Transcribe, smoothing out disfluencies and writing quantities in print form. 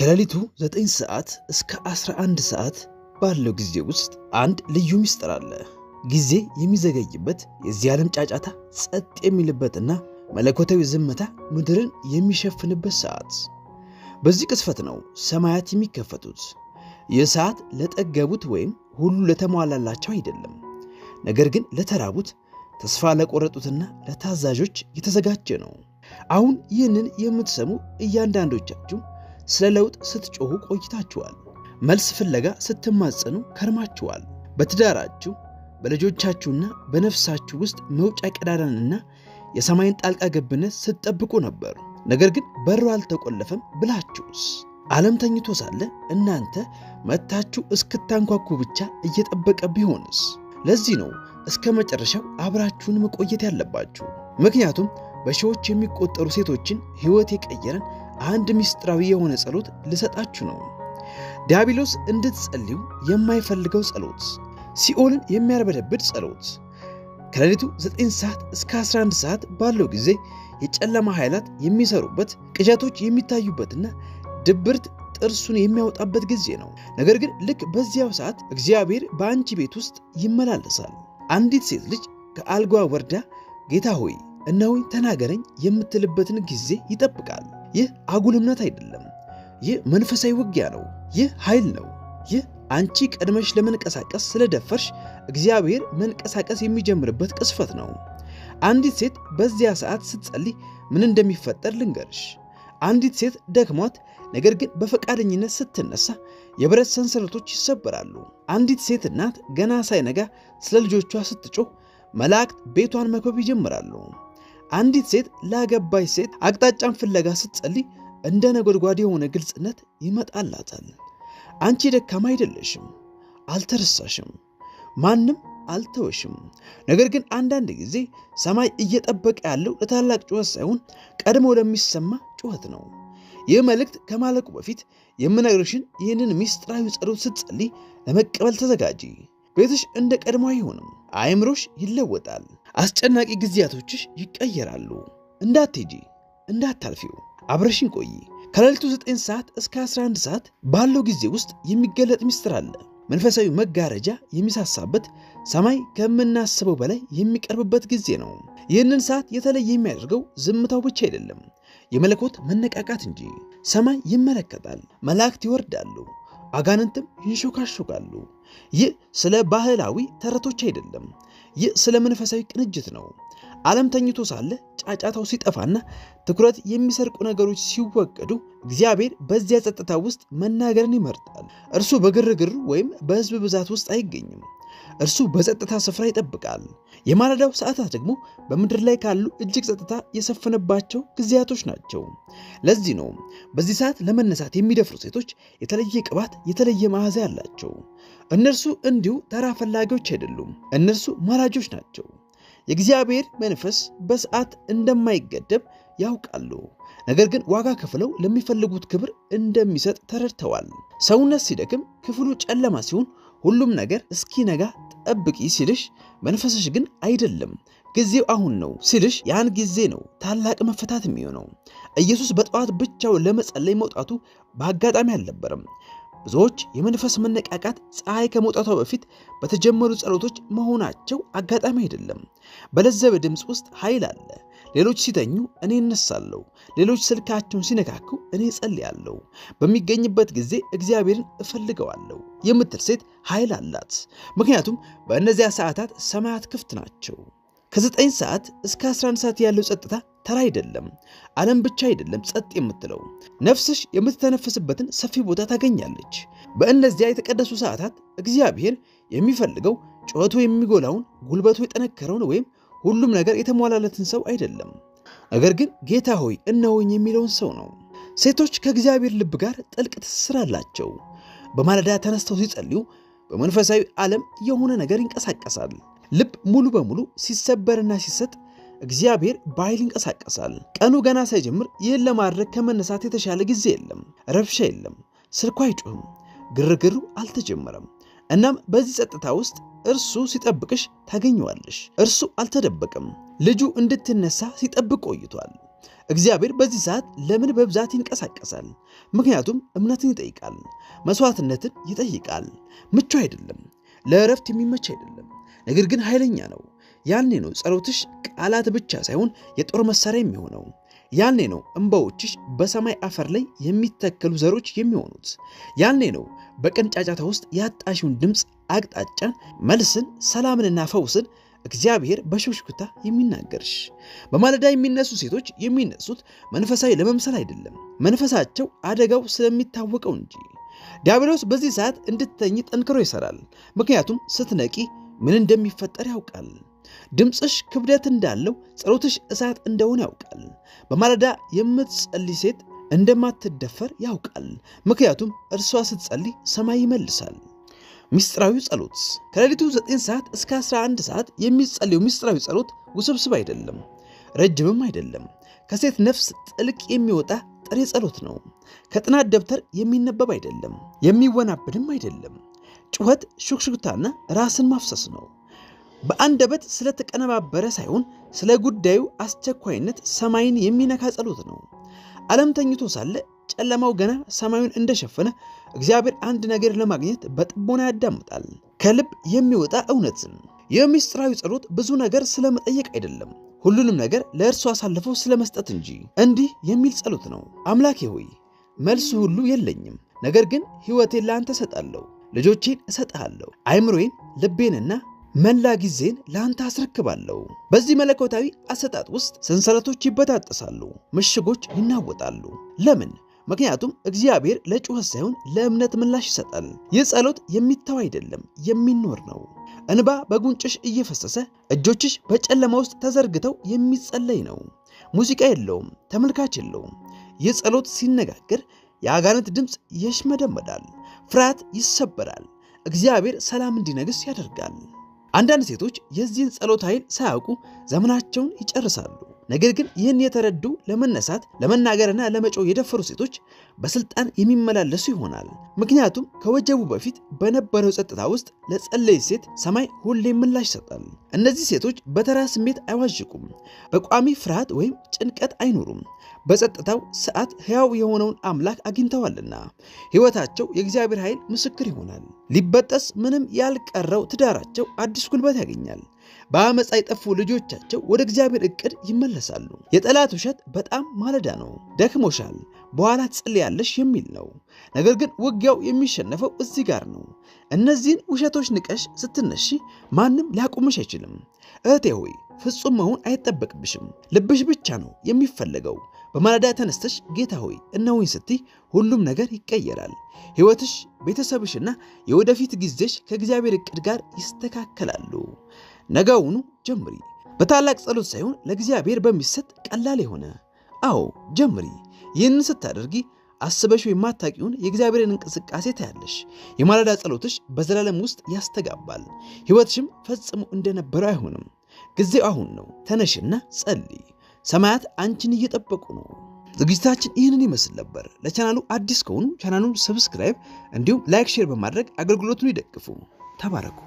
ከሌሊቱ 9 ሰዓት እስከ 11 ሰዓት ባለው ጊዜ ውስጥ አንድ ልዩ ሚስጥር አለ። ጊዜ የሚዘገይበት የዚህ ዓለም ጫጫታ ጸጥ የሚልበትና መለኮታዊ ዝምታ ምድርን የሚሸፍንበት ሰዓት። በዚህ ቅስፈት ነው ሰማያት የሚከፈቱት። ይህ ሰዓት ለጠገቡት ወይም ሁሉ ለተሟላላቸው አይደለም፣ ነገር ግን ለተራቡት፣ ተስፋ ለቆረጡትና ለታዛዦች የተዘጋጀ ነው። አሁን ይህንን የምትሰሙ እያንዳንዶቻችሁ ስለ ለውጥ ስትጮሁ ቆይታችኋል። መልስ ፍለጋ ስትማጸኑ ከርማችኋል። በትዳራችሁ በልጆቻችሁና በነፍሳችሁ ውስጥ መውጫ ቀዳዳንና የሰማይን ጣልቃ ገብነት ስትጠብቁ ነበር። ነገር ግን በሩ አልተቆለፈም ብላችሁስ? ዓለም ተኝቶ ሳለ እናንተ መታችሁ እስክታንኳኩ ብቻ እየጠበቀ ቢሆንስ? ለዚህ ነው እስከ መጨረሻው አብራችሁን መቆየት ያለባችሁ። ምክንያቱም በሺዎች የሚቆጠሩ ሴቶችን ሕይወት የቀየረን አንድ ምስጢራዊ የሆነ ጸሎት ልሰጣችሁ ነው። ዲያብሎስ እንድትጸልዩ የማይፈልገው ጸሎት፣ ሲኦልን የሚያርበደብድ ጸሎት። ከሌሊቱ 9 ሰዓት እስከ 11 ሰዓት ባለው ጊዜ የጨለማ ኃይላት የሚሰሩበት፣ ቅዠቶች የሚታዩበትና ድብርት ጥርሱን የሚያወጣበት ጊዜ ነው። ነገር ግን ልክ በዚያው ሰዓት እግዚአብሔር በአንቺ ቤት ውስጥ ይመላለሳል። አንዲት ሴት ልጅ ከአልጋዋ ወርዳ ጌታ ሆይ እነሆኝ ተናገረኝ የምትልበትን ጊዜ ይጠብቃል። ይህ አጉል እምነት አይደለም። ይህ መንፈሳዊ ውጊያ ነው። ይህ ኃይል ነው። ይህ አንቺ ቀድመሽ ለመንቀሳቀስ ስለደፈርሽ እግዚአብሔር መንቀሳቀስ የሚጀምርበት ቅስፈት ነው። አንዲት ሴት በዚያ ሰዓት ስትጸልይ ምን እንደሚፈጠር ልንገርሽ። አንዲት ሴት ደክሟት ነገር ግን በፈቃደኝነት ስትነሳ የብረት ሰንሰለቶች ይሰበራሉ። አንዲት ሴት እናት ገና ሳይነጋ ስለ ልጆቿ ስትጮህ መላእክት ቤቷን መክበብ ይጀምራሉ። አንዲት ሴት ላገባች ሴት አቅጣጫን ፍለጋ ስትጸልይ እንደ ነጎድጓድ የሆነ ግልጽነት ይመጣላታል። አንቺ ደካማ አይደለሽም፣ አልተረሳሽም፣ ማንም አልተወሽም። ነገር ግን አንዳንድ ጊዜ ሰማይ እየጠበቀ ያለው ለታላቅ ጩኸት ሳይሆን ቀድሞ ለሚሰማ ጩኸት ነው። ይህ መልእክት ከማለቁ በፊት የምነግርሽን ይህንን ምስጢራዊ ጸሎት ስትጸልይ ለመቀበል ተዘጋጂ። ቤትሽ እንደ ቀድሞ አይሆንም። አእምሮሽ ይለወጣል። አስጨናቂ ጊዜያቶችሽ ይቀየራሉ። እንዳትሄጂ፣ እንዳታልፊው፣ አብረሽን ቆይ። ከሌሊቱ 9 ሰዓት እስከ 11 ሰዓት ባለው ጊዜ ውስጥ የሚገለጥ ምስጢር አለ። መንፈሳዊ መጋረጃ የሚሳሳበት፣ ሰማይ ከምናስበው በላይ የሚቀርብበት ጊዜ ነው። ይህንን ሰዓት የተለየ የሚያደርገው ዝምታው ብቻ አይደለም፣ የመለኮት መነቃቃት እንጂ። ሰማይ ይመለከታል፣ መላእክት ይወርዳሉ፣ አጋንንትም ይንሾካሾካሉ። ይህ ስለ ባህላዊ ተረቶች አይደለም። ይህ ስለ መንፈሳዊ ቅንጅት ነው። ዓለም ተኝቶ ሳለ ጫጫታው ሲጠፋና ትኩረት የሚሰርቁ ነገሮች ሲወገዱ እግዚአብሔር በዚያ ጸጥታ ውስጥ መናገርን ይመርጣል። እርሱ በግርግር ወይም በሕዝብ ብዛት ውስጥ አይገኝም። እርሱ በጸጥታ ስፍራ ይጠብቃል። የማለዳው ሰዓታት ደግሞ በምድር ላይ ካሉ እጅግ ጸጥታ የሰፈነባቸው ጊዜያቶች ናቸው። ለዚህ ነው በዚህ ሰዓት ለመነሳት የሚደፍሩ ሴቶች የተለየ ቅባት፣ የተለየ መዓዛ ያላቸው። እነርሱ እንዲሁ ተራ ፈላጊዎች አይደሉም። እነርሱ ማራጆች ናቸው። የእግዚአብሔር መንፈስ በሰዓት እንደማይገደብ ያውቃሉ። ነገር ግን ዋጋ ከፍለው ለሚፈልጉት ክብር እንደሚሰጥ ተረድተዋል። ሰውነት ሲደክም፣ ክፍሉ ጨለማ ሲሆን፣ ሁሉም ነገር እስኪነጋ ጠብቂ ሲልሽ፣ መንፈስሽ ግን አይደለም ጊዜው አሁን ነው ሲልሽ፣ ያን ጊዜ ነው ታላቅ መፈታት የሚሆነው። ኢየሱስ በጠዋት ብቻውን ለመጸለይ መውጣቱ በአጋጣሚ አልነበረም። ብዙዎች የመንፈስ መነቃቃት ፀሐይ ከመውጣቷ በፊት በተጀመሩ ጸሎቶች መሆናቸው አጋጣሚ አይደለም። በለዘበ ድምፅ ውስጥ ኃይል አለ። ሌሎች ሲተኙ እኔ እነሳለሁ፣ ሌሎች ስልካቸውን ሲነካኩ እኔ ጸልያለሁ፣ በሚገኝበት ጊዜ እግዚአብሔርን እፈልገዋለሁ የምትል ሴት ኃይል አላት። ምክንያቱም በእነዚያ ሰዓታት ሰማያት ክፍት ናቸው። ከ9 ሰዓት እስከ 11 ሰዓት ያለው ጸጥታ ተራ አይደለም። ዓለም ብቻ አይደለም ጸጥ የምትለው፣ ነፍስሽ የምትተነፍስበትን ሰፊ ቦታ ታገኛለች። በእነዚያ የተቀደሱ ሰዓታት እግዚአብሔር የሚፈልገው ጩኸቱ የሚጎላውን፣ ጉልበቱ የጠነከረውን ወይም ሁሉም ነገር የተሟላለትን ሰው አይደለም። ነገር ግን ጌታ ሆይ እነሆኝ የሚለውን ሰው ነው። ሴቶች ከእግዚአብሔር ልብ ጋር ጥልቅ ትስስር አላቸው። በማለዳ ተነስተው ሲጸልዩ በመንፈሳዊ ዓለም የሆነ ነገር ይንቀሳቀሳል። ልብ ሙሉ በሙሉ ሲሰበርና ሲሰጥ እግዚአብሔር በኃይል ይንቀሳቀሳል። ቀኑ ገና ሳይጀምር ይህን ለማድረግ ከመነሳት የተሻለ ጊዜ የለም። ረብሻ የለም። ስልኩ አይጮህም። ግርግሩ አልተጀመረም። እናም በዚህ ጸጥታ ውስጥ እርሱ ሲጠብቅሽ ታገኘዋለሽ። እርሱ አልተደበቀም። ልጁ እንድትነሳ ሲጠብቅ ቆይቷል። እግዚአብሔር በዚህ ሰዓት ለምን በብዛት ይንቀሳቀሳል? ምክንያቱም እምነትን ይጠይቃል፣ መስዋዕትነትን ይጠይቃል። ምቹ አይደለም፣ ለእረፍት የሚመች አይደለም፣ ነገር ግን ኃይለኛ ነው። ያኔ ነው ጸሎትሽ ቃላት ብቻ ሳይሆን የጦር መሳሪያ የሚሆነው። ያኔ ነው እንባዎችሽ በሰማይ አፈር ላይ የሚተከሉ ዘሮች የሚሆኑት። ያኔ ነው በቀን ጫጫታ ውስጥ ያጣሽውን ድምፅ፣ አቅጣጫን፣ መልስን፣ ሰላምንና ፈውስን እግዚአብሔር በሽውሽውታ የሚናገርሽ። በማለዳ የሚነሱ ሴቶች የሚነሱት መንፈሳዊ ለመምሰል አይደለም፣ መንፈሳቸው አደጋው ስለሚታወቀው እንጂ። ዲያብሎስ በዚህ ሰዓት እንድትተኝ ጠንክሮ ይሰራል። ምክንያቱም ስትነቂ ምን እንደሚፈጠር ያውቃል። ድምፅሽ ክብደት እንዳለው፣ ጸሎትሽ እሳት እንደሆነ ያውቃል። በማለዳ የምትጸልይ ሴት እንደማትደፈር ያውቃል። ምክንያቱም እርሷ ስትጸልይ ሰማይ ይመልሳል። ሚስጥራዊ ጸሎት ከሌሊቱ 9 ሰዓት እስከ 11 ሰዓት የሚጸልየው ሚስጥራዊ ጸሎት ውስብስብ አይደለም፣ ረጅምም አይደለም። ከሴት ነፍስ ጥልቅ የሚወጣ ጥሬ ጸሎት ነው። ከጥናት ደብተር የሚነበብ አይደለም፣ የሚወናብድም አይደለም። ጩኸት፣ ሹክሹክታና ራስን ማፍሰስ ነው። በአንደበት ስለተቀነባበረ ሳይሆን ስለ ጉዳዩ አስቸኳይነት ሰማይን የሚነካ ጸሎት ነው። ዓለም ተኝቶ ሳለ ጨለማው ገና ሰማዩን እንደሸፈነ እግዚአብሔር አንድ ነገር ለማግኘት በጥሞና ያዳምጣል። ከልብ የሚወጣ እውነትን። የሚስጥራዊ ጸሎት ብዙ ነገር ስለመጠየቅ አይደለም፣ ሁሉንም ነገር ለእርሱ አሳልፈው ስለመስጠት እንጂ። እንዲህ የሚል ጸሎት ነው። አምላኬ ሆይ መልሱ ሁሉ የለኝም፣ ነገር ግን ሕይወቴን ለአንተ እሰጣለሁ፣ ልጆቼን እሰጥሃለሁ፣ አይምሮዬን፣ ልቤንና መላ ጊዜን ለአንተ አስረክባለሁ። በዚህ መለኮታዊ አሰጣጥ ውስጥ ሰንሰለቶች ይበጣጠሳሉ፣ ምሽጎች ይናወጣሉ። ለምን? ምክንያቱም እግዚአብሔር ለጩኸት ሳይሆን ለእምነት ምላሽ ይሰጣል። ይህ ጸሎት የሚተው አይደለም፣ የሚኖር ነው። እንባ በጉንጭሽ እየፈሰሰ እጆችሽ በጨለማ ውስጥ ተዘርግተው የሚጸለይ ነው። ሙዚቃ የለውም፣ ተመልካች የለውም። ይህ ጸሎት ሲነጋገር የአጋንንት ድምፅ ይሽመደመዳል፣ ፍርሃት ይሰበራል፣ እግዚአብሔር ሰላም እንዲነግስ ያደርጋል። አንዳንድ ሴቶች የዚህን ጸሎት ኃይል ሳያውቁ ዘመናቸውን ይጨርሳሉ። ነገር ግን ይህን የተረዱ ለመነሳት ለመናገርና ለመጮህ የደፈሩ ሴቶች በስልጣን የሚመላለሱ ይሆናል። ምክንያቱም ከወጀቡ በፊት በነበረው ጸጥታ ውስጥ ለጸለየች ሴት ሰማይ ሁሌ ምላሽ ይሰጣል። እነዚህ ሴቶች በተራ ስሜት አይዋዥቁም፣ በቋሚ ፍርሃት ወይም ጭንቀት አይኖሩም። በጸጥታው ሰዓት ሕያው የሆነውን አምላክ አግኝተዋልና ሕይወታቸው የእግዚአብሔር ኃይል ምስክር ይሆናል። ሊበጠስ ምንም ያልቀረው ትዳራቸው አዲስ ጉልበት ያገኛል። በአመፃ የጠፉ ልጆቻቸው ወደ እግዚአብሔር ዕቅድ ይመለሳሉ። የጠላት ውሸት በጣም ማለዳ ነው፣ ደክሞሻል፣ በኋላ ትጸልያለሽ የሚል ነው። ነገር ግን ውጊያው የሚሸነፈው እዚህ ጋር ነው። እነዚህን ውሸቶች ንቀሽ ስትነሺ ማንም ሊያቆምሽ አይችልም። እህቴ ሆይ ፍጹም መሆን አይጠበቅብሽም፣ ልብሽ ብቻ ነው የሚፈለገው። በማለዳ ተነስተሽ ጌታ ሆይ እነሆኝ ስትይ ሁሉም ነገር ይቀየራል። ሕይወትሽ፣ ቤተሰብሽና የወደፊት ጊዜሽ ከእግዚአብሔር ዕቅድ ጋር ይስተካከላሉ። ነገውኑ ጀምሪ። በታላቅ ጸሎት ሳይሆን ለእግዚአብሔር በሚሰጥ ቀላል የሆነ አዎ ጀምሪ። ይህንን ስታደርጊ አስበሽ የማታውቂውን የእግዚአብሔርን እንቅስቃሴ ታያለሽ። የማለዳ ጸሎትሽ በዘላለም ውስጥ ያስተጋባል። ሕይወትሽም ፈጽሞ እንደነበረው አይሆንም። ጊዜው አሁን ነው። ተነሽና ጸልይ። ሰማያት አንቺን እየጠበቁ ነው። ዝግጅታችን ይህንን ይመስል ነበር። ለቻናሉ አዲስ ከሆኑ ቻናሉን ሰብስክራይብ እንዲሁም ላይክ፣ ሼር በማድረግ አገልግሎቱን ይደግፉ። ተባረኩ።